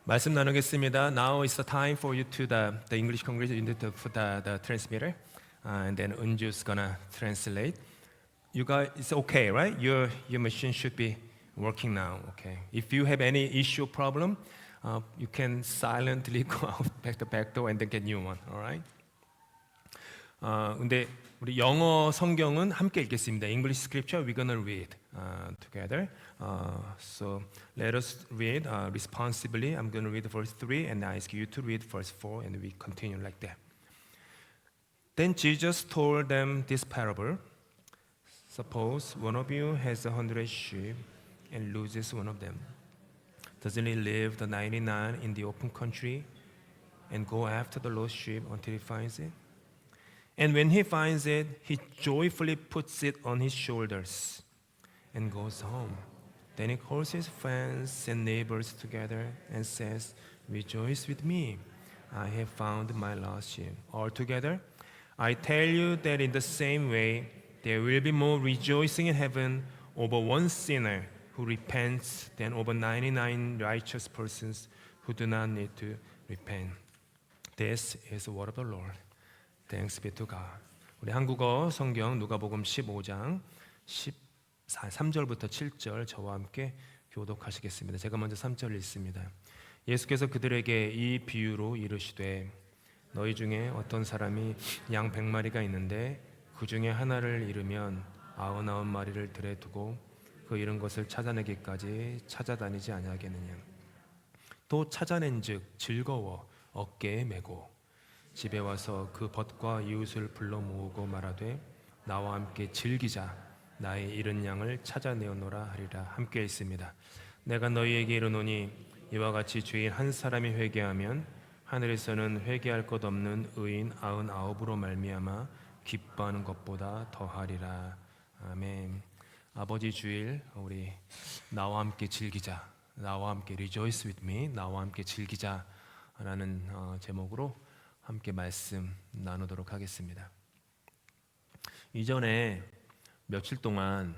말씀 나누겠습니다. Now is the time for you to the English Congress. You need to put the transmitter, and then Unju's gonna translate. You guys, it's okay, right? Your machine should be working now. Okay. If you have any issue problem, you can silently go out back the back door and then get new one. All right. 근데 우리 영어 성경은 함께 읽겠습니다. English scripture we're gonna read together. So let us read responsibly. I'm gonna read verse 3 and I ask you to read verse 4 and we continue like that. Then Jesus told them this parable. Suppose one of you has 100 sheep and loses one of them. Doesn't he leave the 99 in the open country and go after the lost sheep until he finds it? And when he finds it, he joyfully puts it on his shoulders and goes home. Then he calls his friends and neighbors together and says, "Rejoice with me, I have found my lost sheep." Altogether, I tell you that in the same way, there will be more rejoicing in heaven over one sinner who repents than over 99 righteous persons who do not need to repent. This is the word of the Lord. Thanks be to God. 우리 한국어 성경 누가복음 15장 3절부터 7절 저와 함께 교독하시겠습니다. 제가 먼저 3절 읽습니다. 예수께서 그들에게 이 비유로 이르시되 너희 중에 어떤 사람이 양 100마리가 있는데 그 중에 하나를 잃으면 99마리를 들에 두고 그 잃은 것을 찾아내기까지 찾아다니지 아니하겠느냐. 또 찾아낸즉 즐거워 어깨에 메고 집에 와서 그 벗과 이웃을 불러 모으고 말하되 나와 함께 즐기자 나의 잃은 양을 찾아내어노라 하리라. 함께 있습니다. 내가 너희에게 이르노니 이와 같이 죄인 한 사람이 회개하면 하늘에서는 회개할 것 없는 의인 99으로 말미암아 기뻐하는 것보다 더하리라. 아멘. 아버지 주일 우리 나와 함께 즐기자, 나와 함께 rejoice with me, 나와 함께 즐기자 라는 제목으로 함께 말씀 나누도록 하겠습니다. 이전에 며칠 동안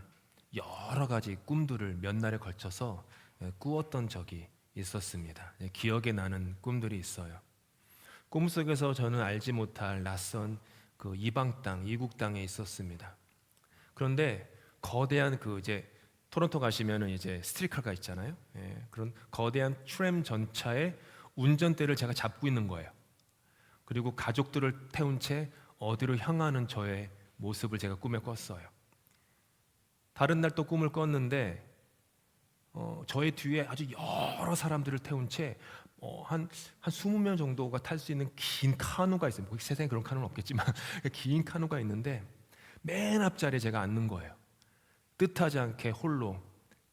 여러 가지 꿈들을 몇 날에 걸쳐서 꾸었던 적이 있었습니다. 기억에 나는 꿈들이 있어요. 꿈속에서 저는 알지 못할 낯선 그 이방 땅, 이국 땅에 있었습니다. 그런데 거대한 그 이제 토론토 가시면은 이제 스트리카가 있잖아요. 그런 거대한 트램 전차의 운전대를 제가 잡고 있는 거예요. 그리고 가족들을 태운 채 어디로 향하는 저의 모습을 제가 꿈에 꿨어요. 다른 날 또 꿈을 꿨는데 저의 뒤에 아주 여러 사람들을 태운 채 한 20명 정도가 탈 수 있는 긴 카누가 있어요. 뭐 세상에 그런 카누는 없겠지만 긴 카누가 있는데 맨 앞자리에 제가 앉는 거예요. 뜻하지 않게 홀로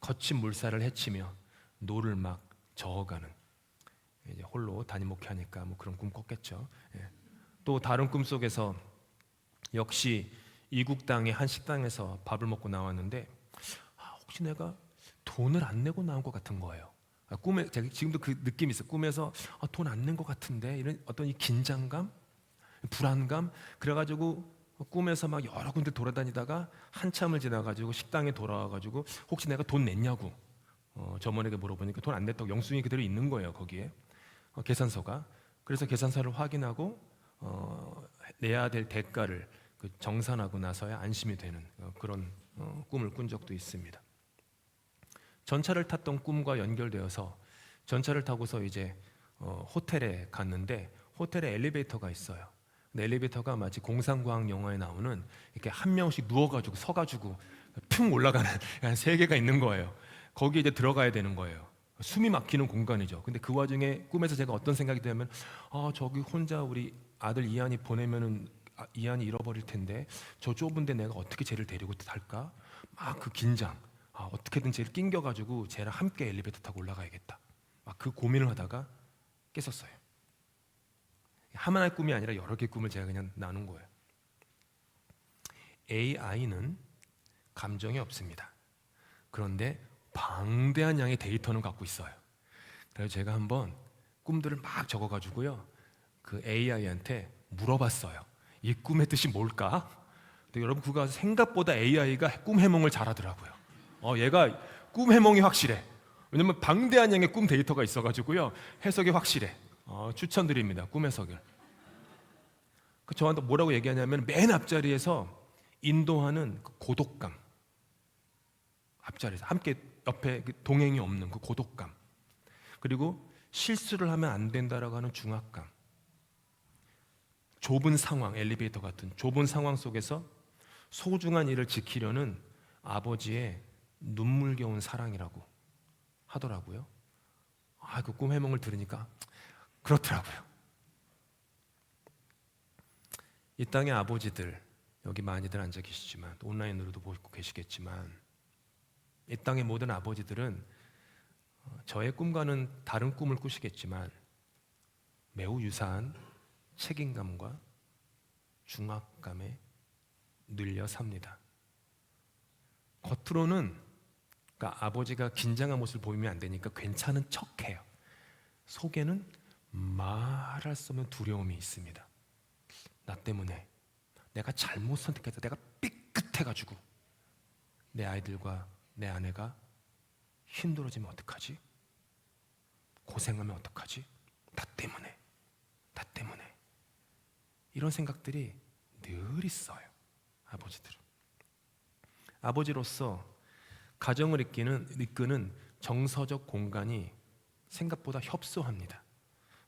거친 물살을 헤치며 노를 막 저어가는, 이제 홀로 담임 목회하니까 뭐 그런 꿈 꿨겠죠. 또 다른 꿈 속에서 역시 이국 땅의 한 식당에서 밥을 먹고 나왔는데 혹시 내가 돈을 안 내고 나온 것 같은 거예요. 꿈에 제가 지금도 그 느낌이 있어요. 꿈에서 돈 안 낸 것 같은데 이런 어떤 이 긴장감, 불안감, 그래가지고 꿈에서 막 여러 군데 돌아다니다가 한참을 지나가지고 식당에 돌아와가지고 혹시 내가 돈 냈냐고 점원에게 물어보니까 돈 안 냈다고 영수증이 그대로 있는 거예요. 거기에 계산서가. 그래서 계산서를 확인하고 내야 될 대가를 정산하고 나서야 안심이 되는 그런 꿈을 꾼 적도 있습니다. 전차를 탔던 꿈과 연결되어서 전차를 타고서 이제 호텔에 갔는데 호텔에 엘리베이터가 있어요. 근데 엘리베이터가 마치 공상과학 영화에 나오는 이렇게 한 명씩 누워가지고 서가지고 퉁 올라가는 한 3개가 있는 거예요. 거기에 이제 들어가야 되는 거예요. 숨이 막히는 공간이죠. 근데 그 와중에 꿈에서 제가 어떤 생각이 드냐면 저기 혼자 우리 아들 이한이 보내면은 이한이 잃어버릴 텐데 저 좁은데 내가 어떻게 쟤를 데리고 탈까? 막 그 긴장, 어떻게든 쟤를 낑겨가지고 쟤랑 함께 엘리베이터 타고 올라가야겠다. 막 그 고민을 하다가 깼었어요. 하나의 꿈이 아니라 여러 개의 꿈을 제가 그냥 나눈 거예요. AI는 감정이 없습니다. 그런데 방대한 양의 데이터는 갖고 있어요. 그래서 제가 한번 꿈들을 막 적어가지고요, 그 AI한테 물어봤어요. 이 꿈의 뜻이 뭘까? 근데 여러분 그거 생각보다 AI가 꿈 해몽을 잘하더라고요. 얘가 꿈 해몽이 확실해. 왜냐면 방대한 양의 꿈 데이터가 있어가지고요, 해석이 확실해. 추천드립니다. 꿈 해석을. 저한테 뭐라고 얘기하냐면 맨 앞자리에서 인도하는 그 고독감, 앞자리에서 함께 옆에 동행이 없는 그 고독감, 그리고 실수를 하면 안 된다라고 하는 중압감, 좁은 상황, 엘리베이터 같은 좁은 상황 속에서 소중한 일을 지키려는 아버지의 눈물겨운 사랑이라고 하더라고요. 그 꿈 해몽을 들으니까 그렇더라고요. 이 땅의 아버지들, 여기 많이들 앉아 계시지만 온라인으로도 보고 계시겠지만, 이 땅의 모든 아버지들은 저의 꿈과는 다른 꿈을 꾸시겠지만 매우 유사한 책임감과 중압감에 눌려 삽니다. 겉으로는, 그러니까 아버지가 긴장한 모습을 보이면 안 되니까 괜찮은 척해요. 속에는 말할 수 없는 두려움이 있습니다. 나 때문에, 내가 잘못 선택해서 내가 삐끗해가지고 내 아이들과 내 아내가 힘들어지면 어떡하지? 고생하면 어떡하지? 나 때문에 이런 생각들이 늘 있어요. 아버지들은. 아버지로서 가정을 이끄는 정서적 공간이 생각보다 협소합니다.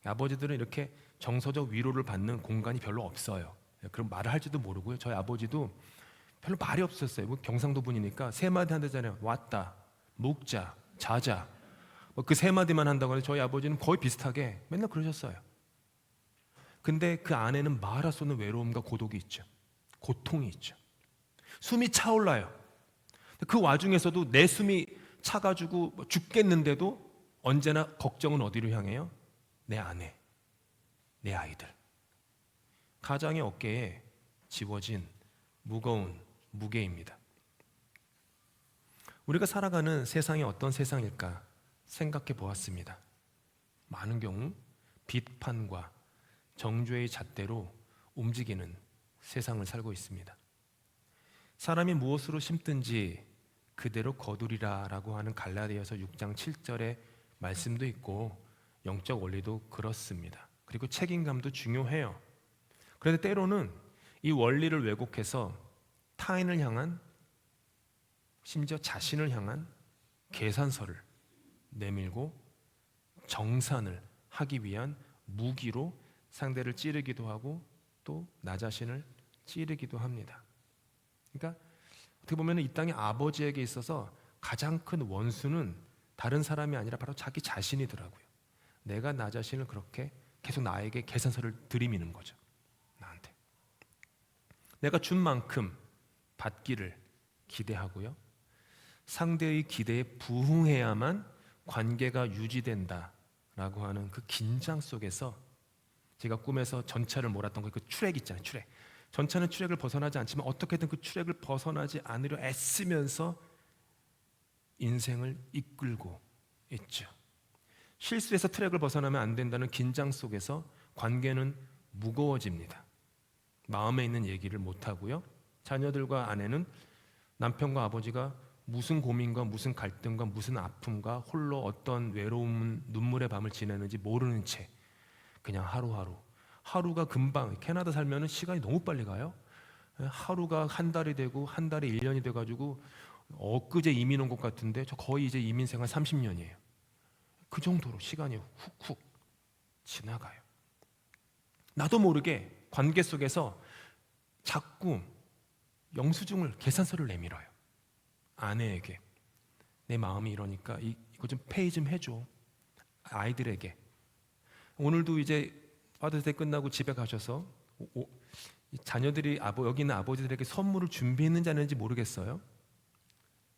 아버지들은 이렇게 정서적 위로를 받는 공간이 별로 없어요. 그럼 말을 할지도 모르고요. 저희 아버지도 별로 말이 없었어요. 뭐 경상도 분이니까 세 마디 한다잖아요. 왔다, 묵자, 자자, 그 세 마디만 한다고 해서 저희 아버지는 거의 비슷하게 맨날 그러셨어요. 근데 그 안에는 말할 수 없는 외로움과 고독이 있죠. 고통이 있죠. 숨이 차올라요. 그 와중에서도 내 숨이 차가지고 죽겠는데도 언제나 걱정은 어디로 향해요? 내 아내, 내 아이들. 가장의 어깨에 지워진 무거운 무게입니다. 우리가 살아가는 세상이 어떤 세상일까 생각해 보았습니다. 많은 경우 비판과 정죄의 잣대로 움직이는 세상을 살고 있습니다. 사람이 무엇으로 심든지 그대로 거두리라라고 하는 갈라디아서 6장 7절의 말씀도 있고, 영적 원리도 그렇습니다. 그리고 책임감도 중요해요. 그런데 때로는 이 원리를 왜곡해서 타인을 향한, 심지어 자신을 향한 계산서를 내밀고 정산을 하기 위한 무기로 상대를 찌르기도 하고 또 나 자신을 찌르기도 합니다. 그러니까 어떻게 보면 이 땅의 아버지에게 있어서 가장 큰 원수는 다른 사람이 아니라 바로 자기 자신이더라고요. 내가 나 자신을 그렇게 계속 나에게 계산서를 들이미는 거죠. 나한테 내가 준 만큼 받기를 기대하고요, 상대의 기대에 부응해야만 관계가 유지된다라고 하는 그 긴장 속에서, 제가 꿈에서 전차를 몰았던 그 트랙 있잖아요. 트랙. 전차는 트랙을 벗어나지 않지만 어떻게든 그 트랙을 벗어나지 않으려 애쓰면서 인생을 이끌고 있죠. 실수해서 트랙을 벗어나면 안 된다는 긴장 속에서 관계는 무거워집니다. 마음에 있는 얘기를 못하고요, 자녀들과 아내는 남편과 아버지가 무슨 고민과 무슨 갈등과 무슨 아픔과 홀로 어떤 외로운 눈물의 밤을 지내는지 모르는 채 그냥 하루가 금방, 캐나다 살면 시간이 너무 빨리 가요. 하루가 한 달이 되고 한 달이 1년이 돼가지고 엊그제 이민 온 것 같은데 저 거의 이제 이민 생활 30년이에요. 그 정도로 시간이 훅훅 지나가요. 나도 모르게 관계 속에서 자꾸 영수증을, 계산서를 내밀어요. 아내에게 내 마음이 이러니까 이거 좀 페이 좀 해줘. 아이들에게 오늘도 이제 파더스데이 끝나고 집에 가셔서 자녀들이 여기 있는 아버지들에게 선물을 준비했는지 안 했는지 모르겠어요.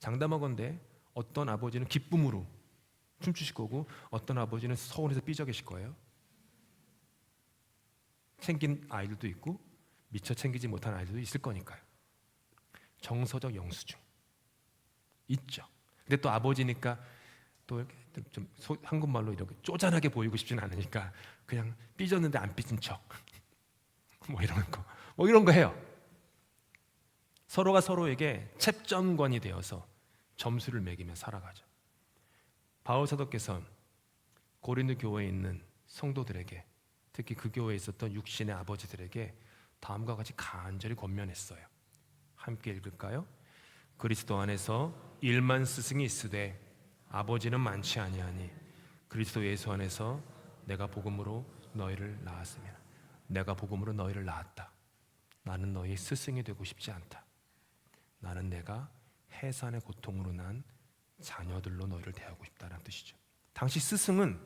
장담하건대 어떤 아버지는 기쁨으로 춤추실 거고 어떤 아버지는 서운해서 삐져 계실 거예요. 챙긴 아이들도 있고 미처 챙기지 못한 아이들도 있을 거니까요. 정서적 영수증 있죠. 근데 또 아버지니까 또 좀 한국말로 이렇게 쪼잔하게 보이고 싶진 않으니까 그냥 삐졌는데 안 삐진 척 뭐 이런 거 해요. 서로가 서로에게 챕점관이 되어서 점수를 매기며 살아가죠. 바울 사도께서 고린도 교회에 있는 성도들에게, 특히 그 교회에 있었던 육신의 아버지들에게 다음과 같이 간절히 권면했어요. 함께 읽을까요? 그리스도 안에서 일만 스승이 있으되 아버지는 많지 아니하니 그리스도 예수 안에서 내가 복음으로 너희를 낳았으면 내가 복음으로 너희를 낳았다. 나는 너희의 스승이 되고 싶지 않다. 나는 내가 해산의 고통으로 난 자녀들로 너희를 대하고 싶다는 뜻이죠. 당시 스승은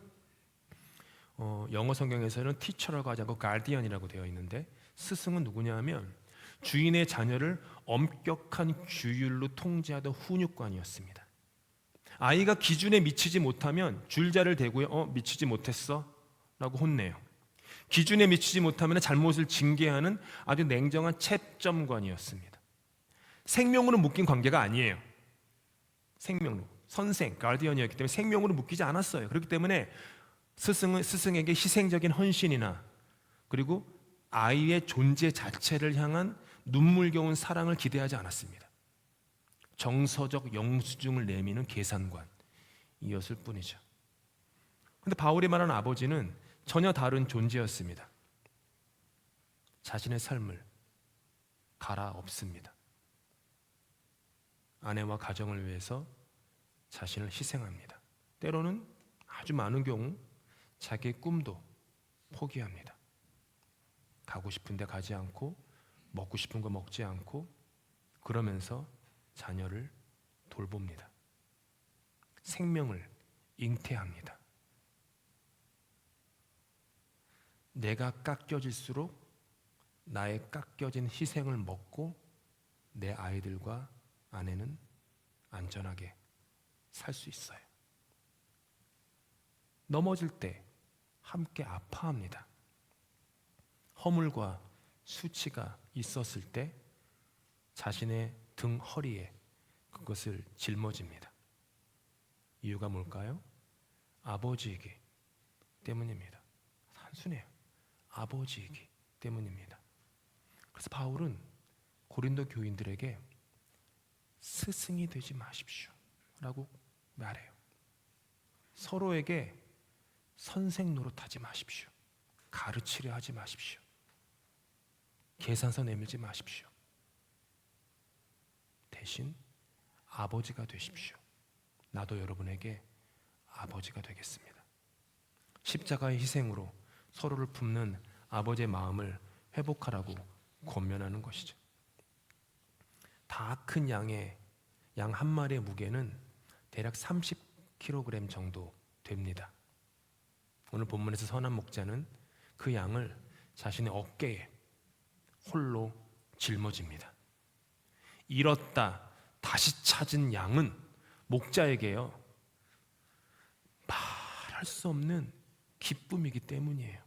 영어 성경에서는 티처라고 하지 않고 가디언이라고 되어 있는데, 스승은 누구냐 하면 주인의 자녀를 엄격한 규율로 통제하던 훈육관이었습니다. 아이가 기준에 미치지 못하면 줄자를 대고요, 미치지 못했어? 라고 혼내요. 기준에 미치지 못하면 잘못을 징계하는 아주 냉정한 채점관이었습니다. 생명으로 묶인 관계가 아니에요. 생명으로, 선생, 가디언이었기 때문에 생명으로 묶이지 않았어요. 그렇기 때문에 스승에게 희생적인 헌신이나 그리고 아이의 존재 자체를 향한 눈물겨운 사랑을 기대하지 않았습니다. 정서적 영수증을 내미는 계산관이었을 뿐이죠. 그런데 바울이 말하는 아버지는 전혀 다른 존재였습니다. 자신의 삶을 갈아엎습니다. 아내와 가정을 위해서 자신을 희생합니다. 때로는 아주 많은 경우 자기의 꿈도 포기합니다. 가고 싶은 데 가지 않고 먹고 싶은 거 먹지 않고 그러면서 자녀를 돌봅니다. 생명을 잉태합니다. 내가 깎여질수록 나의 깎여진 희생을 먹고 내 아이들과 아내는 안전하게 살 수 있어요. 넘어질 때 함께 아파합니다. 허물과 수치가 있었을 때 자신의 등 허리에 그것을 짊어집니다. 이유가 뭘까요? 아버지이기 때문입니다. 단순해요. 아버지이기 때문입니다. 그래서 바울은 고린도 교인들에게 스승이 되지 마십시오 라고 말해요. 서로에게 선생 노릇하지 마십시오. 가르치려 하지 마십시오. 계산서 내밀지 마십시오. 대신 아버지가 되십시오. 나도 여러분에게 아버지가 되겠습니다. 십자가의 희생으로 서로를 품는 아버지의 마음을 회복하라고 권면하는 것이죠. 다 큰 양 한 마리의 무게는 대략 30kg 정도 됩니다. 오늘 본문에서 선한 목자는 그 양을 자신의 어깨에 홀로 짊어집니다. 잃었다 다시 찾은 양은 목자에게요, 말할 수 없는 기쁨이기 때문이에요.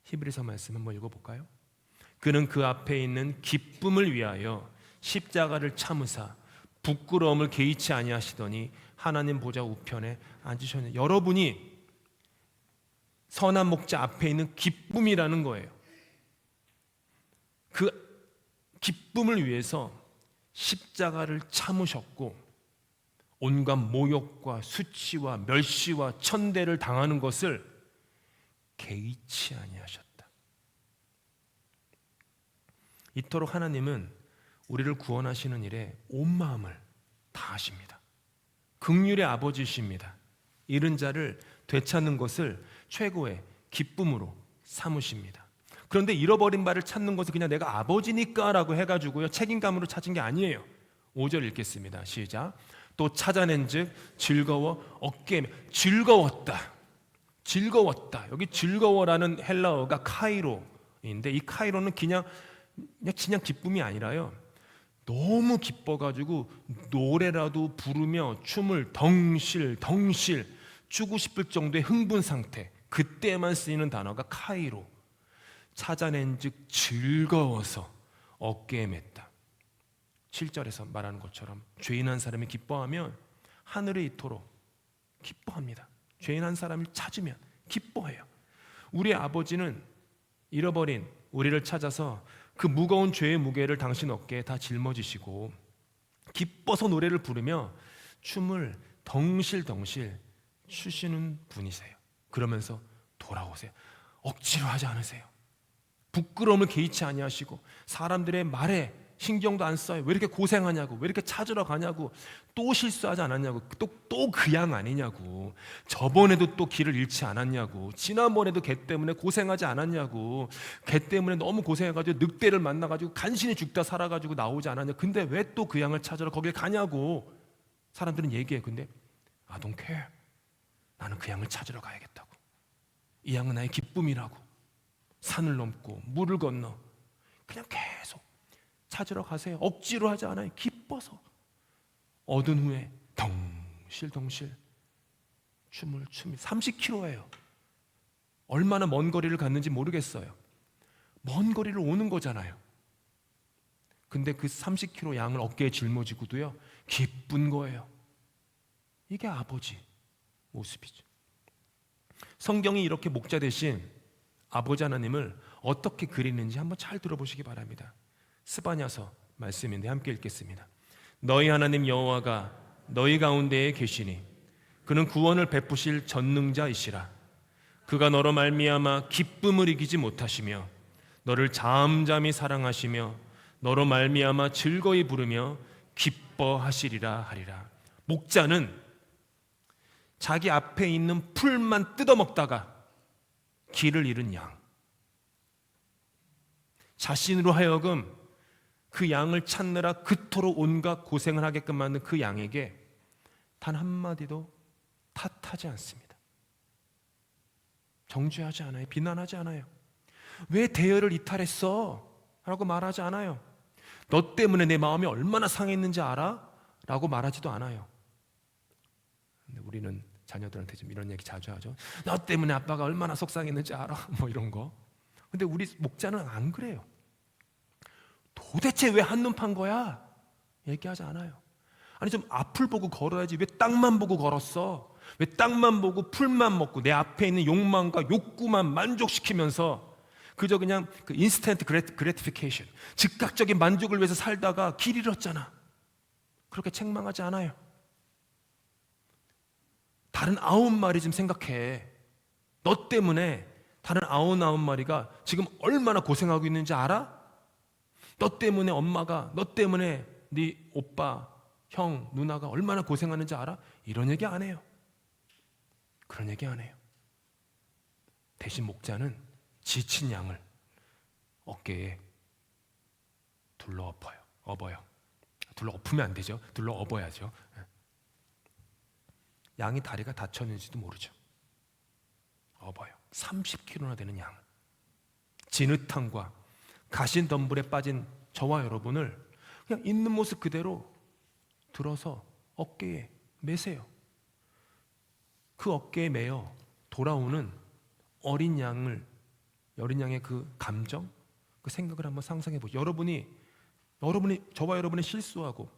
히브리서 말씀 한번 읽어볼까요? 그는 그 앞에 있는 기쁨을 위하여 십자가를 참으사 부끄러움을 개의치 아니하시더니 하나님 보좌 우편에 앉으셨네. 여러분이 선한 목자 앞에 있는 기쁨이라는 거예요. 그 기쁨을 위해서 십자가를 참으셨고 온갖 모욕과 수치와 멸시와 천대를 당하는 것을 개의치 아니하셨다. 이토록 하나님은 우리를 구원하시는 일에 온 마음을 다하십니다. 긍휼의 아버지이십니다. 잃은 자를 되찾는 것을 최고의 기쁨으로 삼으십니다. 그런데 잃어버린 바를 찾는 것은 그냥 내가 아버지니까 라고 해가지고요 책임감으로 찾은 게 아니에요. 5절 읽겠습니다. 시작. 또 찾아낸 즉 즐거워 어깨에 즐거웠다. 여기 즐거워라는 헬라어가 카이로인데, 이 카이로는 그냥 기쁨이 아니라요, 너무 기뻐가지고 노래라도 부르며 춤을 덩실 추고 싶을 정도의 흥분 상태, 그때만 쓰이는 단어가 카이로. 찾아낸 즉 즐거워서 어깨에 맸다. 7절에서 말하는 것처럼 죄인 한 사람이 기뻐하면 하늘에 이토록 기뻐합니다. 죄인 한 사람을 찾으면 기뻐해요. 우리 아버지는 잃어버린 우리를 찾아서 그 무거운 죄의 무게를 당신 어깨에 다 짊어지시고 기뻐서 노래를 부르며 춤을 덩실덩실 추시는 분이세요. 그러면서 돌아오세요. 억지로 하지 않으세요. 부끄러움을 개의치 아니하시고 사람들의 말에 신경도 안 써요. 왜 이렇게 고생하냐고, 왜 이렇게 찾으러 가냐고, 또 실수하지 않았냐고, 또 그 양 아니냐고, 저번에도 또 길을 잃지 않았냐고, 지난번에도 개 때문에 고생하지 않았냐고, 개 때문에 너무 고생해가지고 늑대를 만나가지고 간신히 죽다 살아가지고 나오지 않았냐, 근데 왜 또 그 양을 찾으러 거길 가냐고 사람들은 얘기해. 근데 I don't care. 나는 그 양을 찾으러 가야겠다고. 이 양은 나의 기쁨이라고. 산을 넘고 물을 건너 그냥 계속 찾으러 가세요. 억지로 하지 않아요. 기뻐서. 얻은 후에 덩실덩실 춤을 춥니다. 30km예요. 얼마나 먼 거리를 갔는지 모르겠어요. 먼 거리를 오는 거잖아요. 근데 그 30km 양을 어깨에 짊어지고도요 기쁜 거예요. 이게 아버지 모습이죠. 성경이 이렇게 목자 대신 아버지 하나님을 어떻게 그리는지 한번 잘 들어보시기 바랍니다. 스바냐서 말씀인데 함께 읽겠습니다. 너희 하나님 여호와가 너희 가운데에 계시니 그는 구원을 베푸실 전능자이시라. 그가 너로 말미암아 기쁨을 이기지 못하시며 너를 잠잠히 사랑하시며 너로 말미암아 즐거이 부르며 기뻐하시리라 하리라. 목자는 자기 앞에 있는 풀만 뜯어먹다가 길을 잃은 양, 자신으로 하여금 그 양을 찾느라 그토록 온갖 고생을 하게끔 만든 그 양에게 단 한마디도 탓하지 않습니다. 정죄하지 않아요. 비난하지 않아요. 왜 대열을 이탈했어? 라고 말하지 않아요. 너 때문에 내 마음이 얼마나 상했는지 알아? 라고 말하지도 않아요. 근데 우리는 자녀들한테 좀 이런 얘기 자주 하죠. 너 때문에 아빠가 얼마나 속상했는지 알아? 뭐 이런 거. 근데 우리 목자는 안 그래요. 도대체 왜 한눈 판 거야? 얘기하지 않아요. 아니 좀 앞을 보고 걸어야지 왜 땅만 보고 걸었어? 왜 땅만 보고 풀만 먹고 내 앞에 있는 욕망과 욕구만 만족시키면서 그저 그냥 그 인스턴트 그래티피케이션, 즉각적인 만족을 위해서 살다가 길 잃었잖아. 그렇게 책망하지 않아요. 다른 9마리 좀 생각해. 너 때문에 다른 99마리가 지금 얼마나 고생하고 있는지 알아? 너 때문에 엄마가, 너 때문에 네 오빠, 형, 누나가 얼마나 고생하는지 알아? 이런 얘기 안 해요. 그런 얘기 안 해요. 대신 목자는 지친 양을 어깨에 둘러 업어요. 둘러 엎으면 안 되죠. 둘러 업어야죠. 양이 다리가 다쳤는지도 모르죠. 업어요. 30kg나 되는 양. 진흙탕과 가신덤불에 빠진 저와 여러분을 그냥 있는 모습 그대로 들어서 어깨에 매세요. 그 어깨에 매어 돌아오는 어린 양의 그 감정, 그 생각을 한번 상상해 보죠. 여러분이 저와 여러분이 실수하고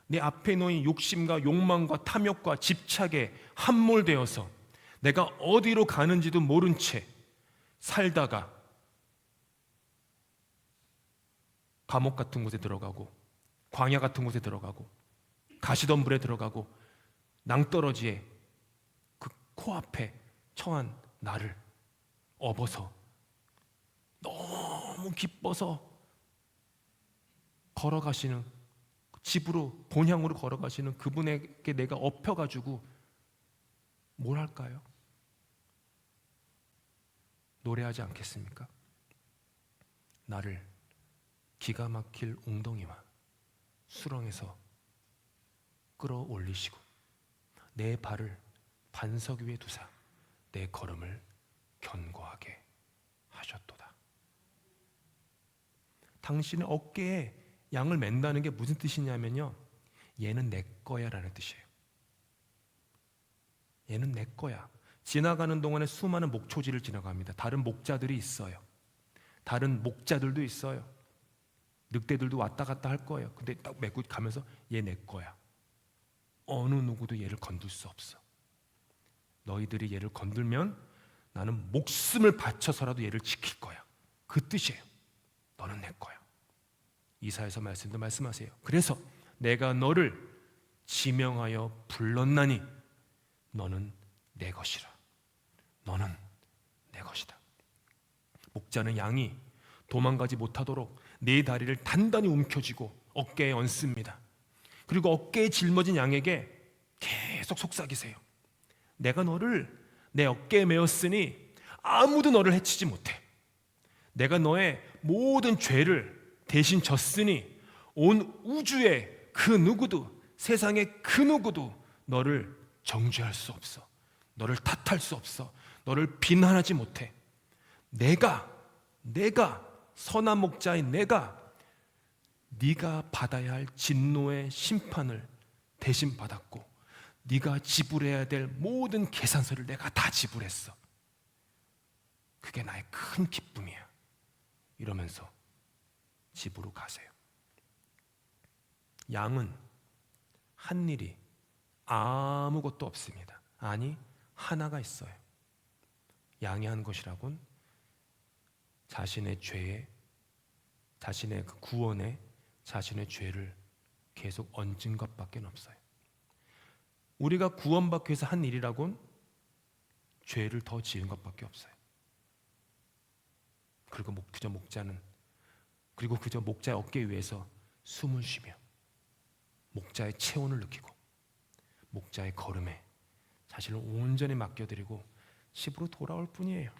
내 앞에 놓인 욕심과 욕망과 탐욕과 집착에 함몰되어서 내가 어디로 가는지도 모른 채 살다가 감옥 같은 곳에 들어가고 광야 같은 곳에 들어가고 가시덤불에 들어가고 낭떠러지에 그 코앞에 처한 나를 업어서 너무 기뻐서 걸어가시는, 집으로 본향으로 걸어가시는 그분에게 내가 업혀가지고 뭘 할까요? 노래하지 않겠습니까? 나를 기가 막힐 웅덩이와 수렁에서 끌어올리시고 내 발을 반석 위에 두사 내 걸음을 견고하게 하셨도다. 당신의 어깨에 양을 맨다는 게 무슨 뜻이냐면요, 얘는 내 거야 라는 뜻이에요. 얘는 내 거야. 지나가는 동안에 수많은 목초지를 지나갑니다. 다른 목자들이 있어요. 다른 목자들도 있어요. 늑대들도 왔다 갔다 할 거예요. 근데 딱 메고 가면서 얘 내 거야. 어느 누구도 얘를 건들 수 없어. 너희들이 얘를 건들면 나는 목숨을 바쳐서라도 얘를 지킬 거야. 그 뜻이에요. 너는 내 거야. 이사야서 말씀도 말씀하세요. 그래서 내가 너를 지명하여 불렀나니 너는 내 것이라. 너는 내 것이다. 목자는 양이 도망가지 못하도록 네 다리를 단단히 움켜쥐고 어깨에 얹습니다. 그리고 어깨에 짊어진 양에게 계속 속삭이세요. 내가 너를 내 어깨에 메었으니 아무도 너를 해치지 못해. 내가 너의 모든 죄를 대신 졌으니 온 우주의 그 누구도, 세상의 그 누구도 너를 정죄할 수 없어. 너를 탓할 수 없어. 너를 비난하지 못해. 내가 선한 목자인 내가 네가 받아야 할 진노의 심판을 대신 받았고 네가 지불해야 될 모든 계산서를 내가 다 지불했어. 그게 나의 큰 기쁨이야. 이러면서 집으로 가세요. 양은 한 일이 아무것도 없습니다. 아니, 하나가 있어요. 양이 한 것이라곤 자신의 죄에, 자신의 그 구원에 자신의 죄를 계속 얹은 것밖에 없어요. 우리가 구원받기 위해서 한 일이라곤 죄를 더 지은 것밖에 없어요. 그리고 그저 목자의 어깨 위에서 숨을 쉬며 목자의 체온을 느끼고 목자의 걸음에 자신을 온전히 맡겨드리고 집으로 돌아올 뿐이에요.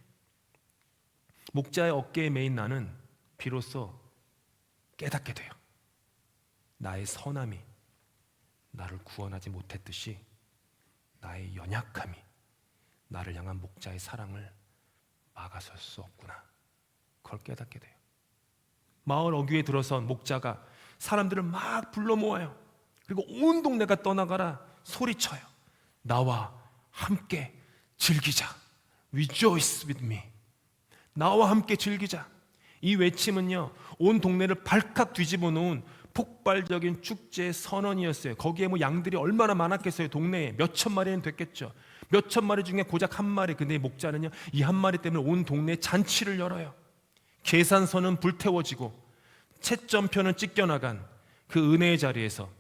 목자의 어깨에 매인 나는 비로소 깨닫게 돼요. 나의 선함이 나를 구원하지 못했듯이 나의 연약함이 나를 향한 목자의 사랑을 막아설 수 없구나. 그걸 깨닫게 돼요. 마을 어귀에 들어선 목자가 사람들을 막 불러 모아요. 그리고 온 동네가 떠나가라 소리쳐요. 나와 함께 즐기자. Rejoice with me. 나와 함께 즐기자. 이 외침은요, 온 동네를 발칵 뒤집어 놓은 폭발적인 축제의 선언이었어요. 거기에 뭐 양들이 얼마나 많았겠어요. 동네에 몇천 마리는 됐겠죠. 몇천 마리 중에 고작 한 마리. 근데 이 목자는요, 이 한 마리 때문에 온 동네에 잔치를 열어요. 계산서는 불태워지고 채점표는 찢겨나간 그 은혜의 자리에서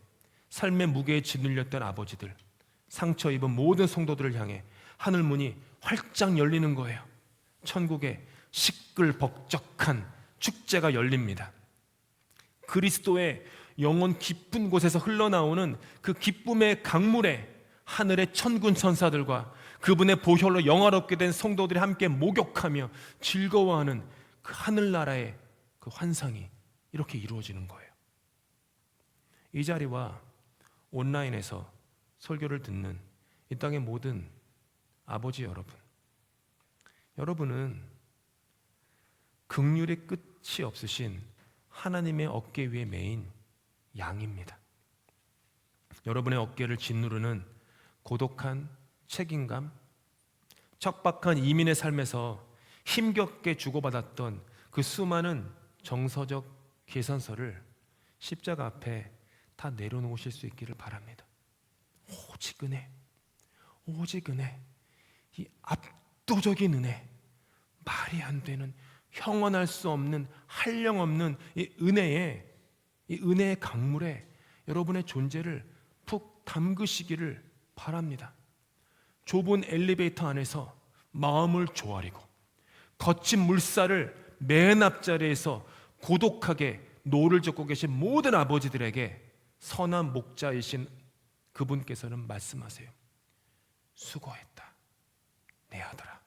삶의 무게에 짓눌렸던 아버지들, 상처 입은 모든 성도들을 향해 하늘문이 활짝 열리는 거예요. 천국에 시끌벅적한 축제가 열립니다. 그리스도의 영원 깊은 곳에서 흘러나오는 그 기쁨의 강물에 하늘의 천군 천사들과 그분의 보혈로 영화롭게 된 성도들이 함께 목욕하며 즐거워하는 그 하늘나라의 그 환상이 이렇게 이루어지는 거예요. 이 자리와 온라인에서 설교를 듣는 이 땅의 모든 아버지 여러분은 긍휼의 끝이 없으신 하나님의 어깨 위에 매인 양입니다. 여러분의 어깨를 짓누르는 고독한 책임감, 척박한 이민의 삶에서 힘겹게 주고받았던 그 수많은 정서적 계산서를 십자가 앞에 다 내려놓으실 수 있기를 바랍니다. 오직 은혜, 이 압도적인 은혜, 말이 안 되는, 형언할 수 없는, 한량없는 이 은혜의 강물에 여러분의 존재를 푹 담그시기를 바랍니다. 좁은 엘리베이터 안에서 마음을 조아리고 거친 물살을 맨 앞자리에서 고독하게 노를 젓고 계신 모든 아버지들에게 선한 목자이신 그분께서는 말씀하세요. 수고했다, 내 아들아.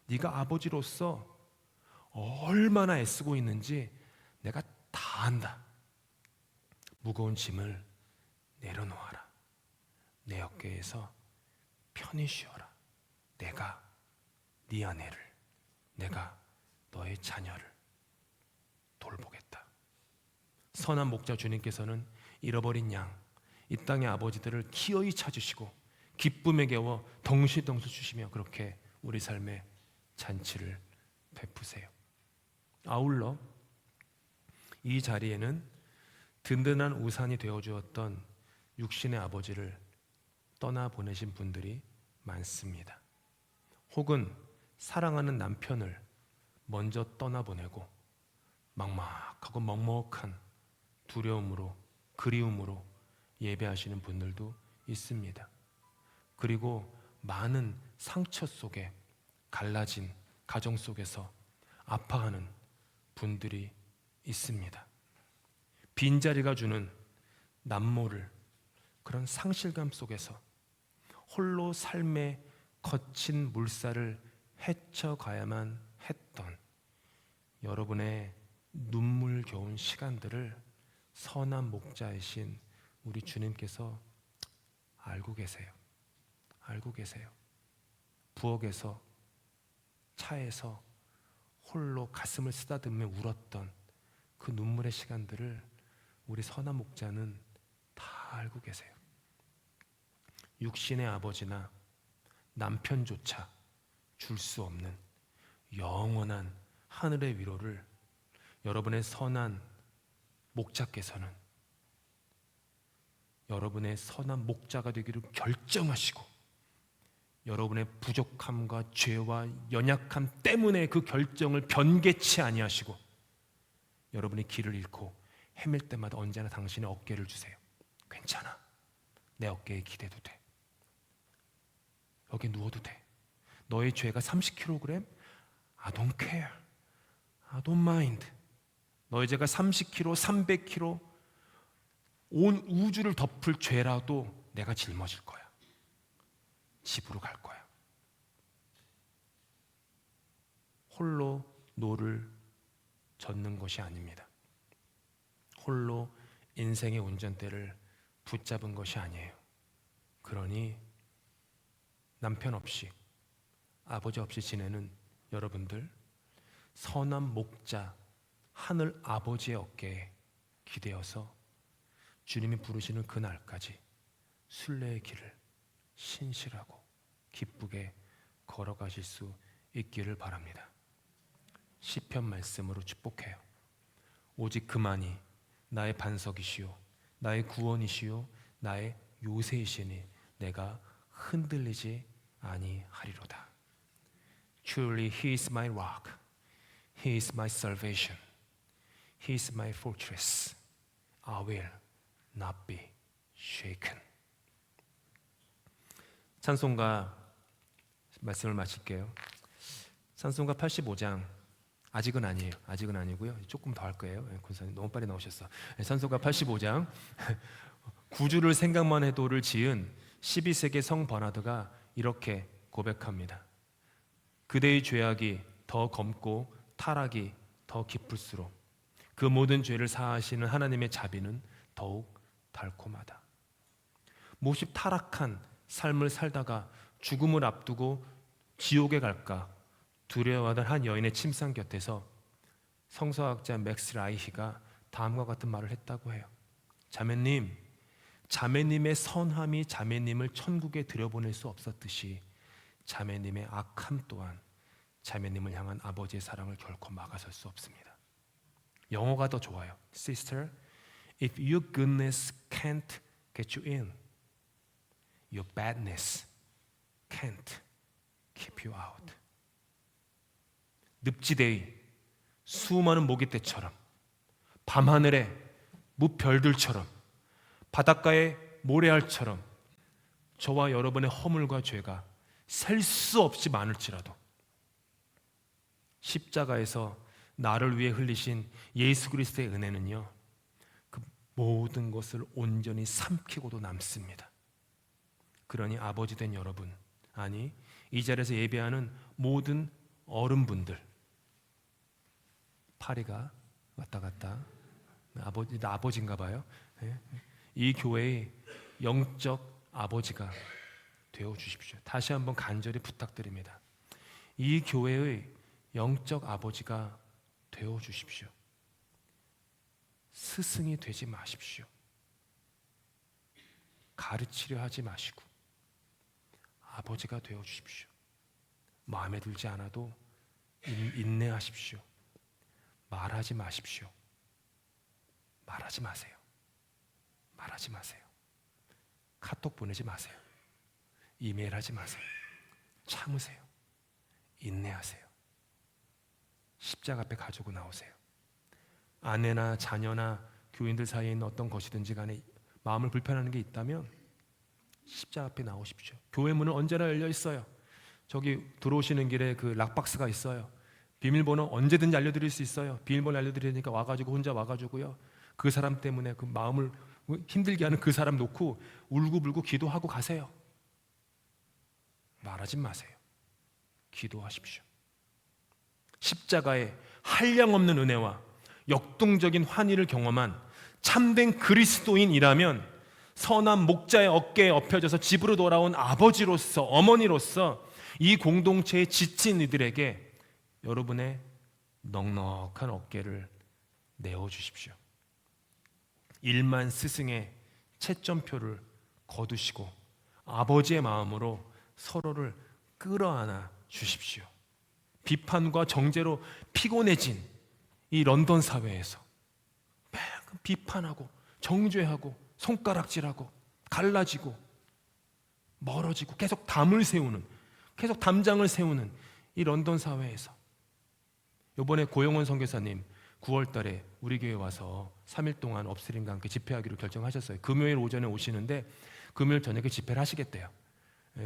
네가 아버지로서 얼마나 애쓰고 있는지 내가 다 안다. 무거운 짐을 내려놓아라. 내 어깨에서 편히 쉬어라. 내가 네 아내를, 내가 너의 자녀를 돌보겠다. 선한 목자 주님께서는 잃어버린 양, 이 땅의 아버지들을 기어이 찾으시고 기쁨에 겨워 덩실덩실 주시며 그렇게 우리 삶의 잔치를 베푸세요. 아울러 이 자리에는 든든한 우산이 되어주었던 육신의 아버지를 떠나보내신 분들이 많습니다. 혹은 사랑하는 남편을 먼저 떠나보내고 막막하고 먹먹한 두려움으로, 그리움으로 예배하시는 분들도 있습니다. 그리고 많은 상처 속에 갈라진 가정 속에서 아파하는 분들이 있습니다. 빈자리가 주는 남모를 그런 상실감 속에서 홀로 삶의 거친 물살을 헤쳐가야만 했던 여러분의 눈물겨운 시간들을 선한 목자이신 우리 주님께서 알고 계세요. 알고 계세요. 부엌에서 차에서 홀로 가슴을 쓰다듬며 울었던 그 눈물의 시간들을 우리 선한 목자는 다 알고 계세요. 육신의 아버지나 남편조차 줄 수 없는 영원한 하늘의 위로를 여러분의 선한 목자께서는 여러분의 선한 목자가 되기를 결정하시고 여러분의 부족함과 죄와 연약함 때문에 그 결정을 변개치 아니하시고 여러분이 길을 잃고 헤맬 때마다 언제나 당신의 어깨를 주세요. 괜찮아. 내 어깨에 기대도 돼. 여기 누워도 돼. 너의 죄가 30kg? I don't care. I don't mind. 너의 죄가 30kg, 300kg 온 우주를 덮을 죄라도 내가 짊어질 거야. 집으로 갈 거야. 홀로 노를 젓는 것이 아닙니다. 홀로 인생의 운전대를 붙잡은 것이 아니에요. 그러니 남편 없이 아버지 없이 지내는 여러분들, 선한 목자 하늘 아버지의 어깨에 기대어서 주님이 부르시는 그날까지 순례의 길을 신실하고 기쁘게 걸어가실 수 있기를 바랍니다. 시편 말씀으로 축복해요. 오직 그만이 나의 반석이시요 나의 구원이시요 나의 요새이시니 내가 흔들리지 아니하리로다. Truly He is my rock, He is my salvation, He is my fortress. I will not be shaken. 찬송가 말씀을 마칠게요. 찬송가 85장 아직은 아니에요. 아직은 아니고요. 조금 더 할 거예요. 군사님 너무 빨리 나오셨어. 찬송가 85장 구주를 생각만 해도를 지은 12세기 성 버나드가 이렇게 고백합니다. 그대의 죄악이 더 검고 타락이 더 깊을수록 그 모든 죄를 사하시는 하나님의 자비는 더욱 달콤하다. 몹시 타락한 삶을 살다가 죽음을 앞두고 지옥에 갈까 두려워하던 한 여인의 침상 곁에서 성서학자 맥스 라이히가 다음과 같은 말을 했다고 해요. 자매님, 자매님의 선함이 자매님을 천국에 들여보낼 수 없었듯이 자매님의 악함 또한 자매님을 향한 아버지의 사랑을 결코 막아설 수 없습니다. 영어가 더 좋아요. Sister, if your goodness can't get you in, your badness can't keep you out. 늪지대의 수많은 모깃대처럼 밤하늘의 무별들처럼 바닷가의 모래알처럼 저와 여러분의 허물과 죄가 셀 수 없이 많을지라도 십자가에서 나를 위해 흘리신 예수 그리스도의 은혜는요, 그 모든 것을 온전히 삼키고도 남습니다. 그러니 아버지 된 여러분, 아니 이 자리에서 예배하는 모든 어른분들, 파리가 왔다 갔다 아버지인가 봐요. 이 교회의 영적 아버지가 되어 주십시오. 다시 한번 간절히 부탁드립니다. 이 교회의 영적 아버지가 되어 주십시오. 스승이 되지 마십시오. 가르치려 하지 마시고 아버지가 되어 주십시오. 마음에 들지 않아도 인내하십시오. 말하지 마십시오. 말하지 마세요. 말하지 마세요. 카톡 보내지 마세요. 이메일 하지 마세요. 참으세요. 인내하세요. 십자가 앞에 가지고 나오세요. 아내나 자녀나 교인들 사이에 있는 어떤 것이든지 간에 마음을 불편하는 게 있다면 십자가 앞에 나오십시오. 교회 문은 언제나 열려 있어요. 저기 들어오시는 길에 그 락박스가 있어요. 비밀번호 언제든지 알려드릴 수 있어요. 비밀번호 알려드리니까 와가지고 혼자 와가지고요. 그 사람 때문에 그 마음을 힘들게 하는 그 사람 놓고 울고불고 기도하고 가세요. 말하지 마세요. 기도하십시오. 십자가의 한량없는 은혜와 역동적인 환희를 경험한 참된 그리스도인이라면 선한 목자의 어깨에 엎혀져서 집으로 돌아온 아버지로서, 어머니로서 이 공동체에 지친 이들에게 여러분의 넉넉한 어깨를 내어주십시오. 1만 스승의 채점표를 거두시고 아버지의 마음으로 서로를 끌어안아 주십시오. 비판과 정죄로 피곤해진 이 런던 사회에서 매일 비판하고 정죄하고 손가락질하고 갈라지고 멀어지고 계속 담을 세우는, 계속 담장을 세우는 이 런던 사회에서 이번에 고영원 선교사님 9월 달에 우리 교회 와서 3일 동안 업스림과 함께 집회하기로 결정하셨어요. 금요일 오전에 오시는데 금요일 저녁에 집회를 하시겠대요.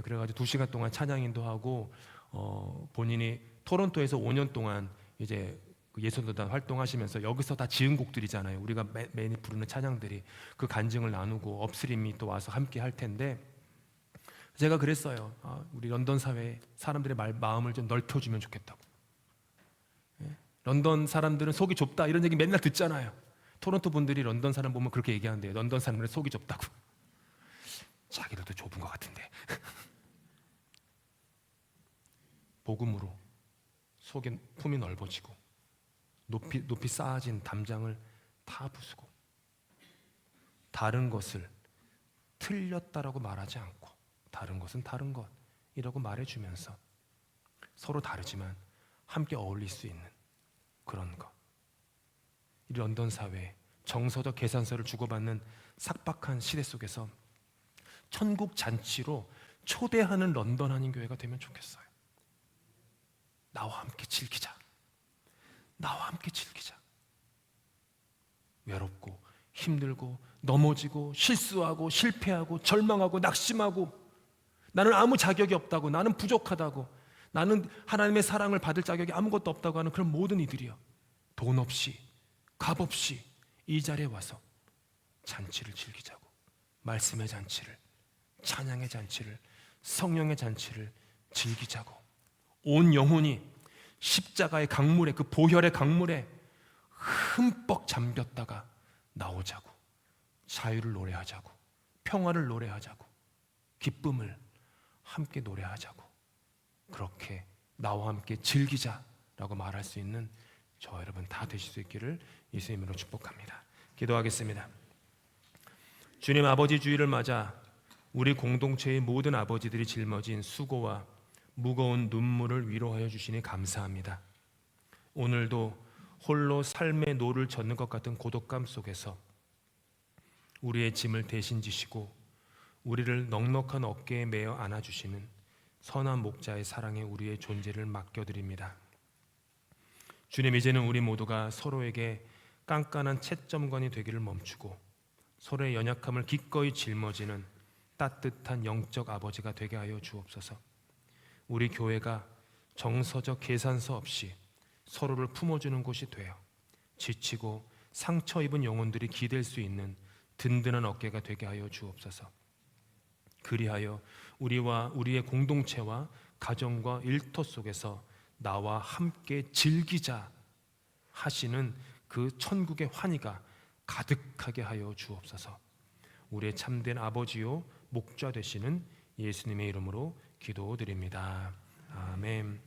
그래가지고 2시간 동안 찬양인도 하고 본인이 토론토에서 5년 동안 이제 예선도단 활동하시면서 여기서 다 지은 곡들이잖아요. 우리가 매일 부르는 찬양들이 그 간증을 나누고 업스림이 또 와서 함께 할 텐데 제가 그랬어요. 우리 런던 사회 사람들의 마음을 좀 넓혀주면 좋겠다고. 런던 사람들은 속이 좁다 이런 얘기 맨날 듣잖아요. 토론토 분들이 런던 사람 보면 그렇게 얘기하는데요. 런던 사람들은 속이 좁다고. 자기들도 좁은 것 같은데. 복음으로 속의 품이 넓어지고 높이 쌓아진 담장을 다 부수고 다른 것을 틀렸다라고 말하지 않고 다른 것은 다른 것이라고 말해주면서 서로 다르지만 함께 어울릴 수 있는 그런 것. 이 런던 사회에 정서적 계산서를 주고받는 삭박한 시대 속에서 천국 잔치로 초대하는 런던 한인교회가 되면 좋겠어요. 나와 함께 즐기자. 나와 함께 즐기자. 외롭고 힘들고 넘어지고 실수하고 실패하고 절망하고 낙심하고 나는 아무 자격이 없다고, 나는 부족하다고, 나는 하나님의 사랑을 받을 자격이 아무것도 없다고 하는 그런 모든 이들이요, 돈 없이 값 없이 이 자리에 와서 잔치를 즐기자고. 말씀의 잔치를, 찬양의 잔치를, 성령의 잔치를 즐기자고. 온 영혼이 십자가의 강물에, 그 보혈의 강물에 흠뻑 잠겼다가 나오자고. 자유를 노래하자고, 평화를 노래하자고, 기쁨을 함께 노래하자고. 그렇게 나와 함께 즐기자라고 말할 수 있는 저 여러분 다 되실 수 있기를 예수님으로 축복합니다. 기도하겠습니다. 주님, 아버지 주일을 맞아 우리 공동체의 모든 아버지들이 짊어진 수고와 무거운 눈물을 위로하여 주시니 감사합니다. 오늘도 홀로 삶의 노를 젓는 것 같은 고독감 속에서 우리의 짐을 대신 지시고 우리를 넉넉한 어깨에 메어 안아주시는 선한 목자의 사랑에 우리의 존재를 맡겨드립니다. 주님, 이제는 우리 모두가 서로에게 깐깐한 채점관이 되기를 멈추고 서로의 연약함을 기꺼이 짊어지는 따뜻한 영적 아버지가 되게 하여 주옵소서. 우리 교회가 정서적 계산서 없이 서로를 품어주는 곳이 되어 지치고 상처 입은 영혼들이 기댈 수 있는 든든한 어깨가 되게 하여 주옵소서. 그리하여 우리와 우리의 공동체와 가정과 일터 속에서 나와 함께 즐기자 하시는 그 천국의 환희가 가득하게 하여 주옵소서. 우리의 참된 아버지요 목자 되시는 예수님의 이름으로 기도드립니다. 아멘.